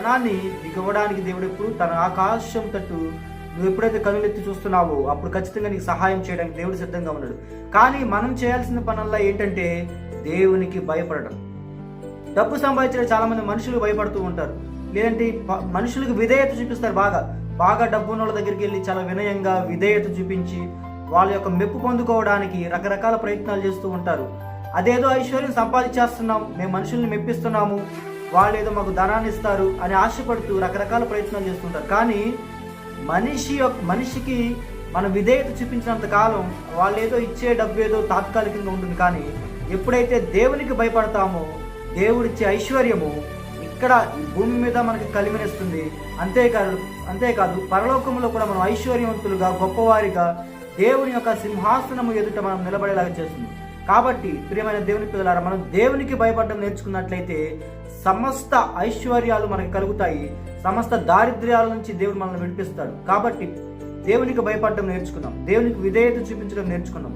ధనాన్ని నీకు ఇవ్వడానికి దేవుడు ఎప్పుడు తన ఆకాశం తట్టు నువ్వు ఎప్పుడైతే కనులెత్తి చూస్తున్నావో అప్పుడు ఖచ్చితంగా నీకు సహాయం చేయడానికి దేవుడు సిద్ధంగా ఉన్నాడు. కానీ మనం చేయాల్సిన పనుల్లో ఏంటంటే దేవునికి భయపడడం. డబ్బు సంపాదించిన చాలా మంది మనుషులు భయపడుతూ ఉంటారు, లేదంటే మనుషులకు విధేయత చూపిస్తారు. బాగా డబ్బు ఉన్న వాళ్ళ దగ్గరికి వెళ్ళి చాలా వినయంగా విధేయత చూపించి వాళ్ళ యొక్క మెప్పు పొందుకోవడానికి రకరకాల ప్రయత్నాలు చేస్తూ ఉంటారు. అదేదో ఐశ్వర్యం సంపాదించేస్తున్నాం, మేము మనుషుల్ని మెప్పిస్తున్నాము, వాళ్ళు ఏదో మాకు ధనాన్ని ఇస్తారు అని ఆశపడుతూ రకరకాల ప్రయత్నాలు చేస్తుంటారు. కానీ మనిషికి మనం విధేయత చూపించినంత కాలం వాళ్ళు ఏదో ఇచ్చే డబ్బు ఏదో తాత్కాలికంగా ఉంటుంది. కానీ ఎప్పుడైతే దేవునికి భయపడతామో దేవుడిచ్చే ఐశ్వర్యము ఇక్కడ ఈ భూమి మీద మనకి కలిమినిస్తుంది. అంతేకాదు పరలోకంలో కూడా మనం ఐశ్వర్యవంతులుగా గొప్పవారిగా దేవుని యొక్క సింహాసనము ఎదుట మనం నిలబడేలాగా చేస్తుంది. కాబట్టి ప్రియమైన దేవుని పిల్లలారా, మనం దేవునికి భయపడడం నేర్చుకున్నట్లయితే సమస్త ఐశ్వర్యాలు మనకి కలుగుతాయి, సమస్త దారిద్ర్యాల నుంచి దేవుడు మనల్ని విడిపిస్తాడు. కాబట్టి దేవునికి భయపడడం నేర్చుకున్నాం, దేవునికి విధేయత చూపించడం నేర్చుకున్నాం.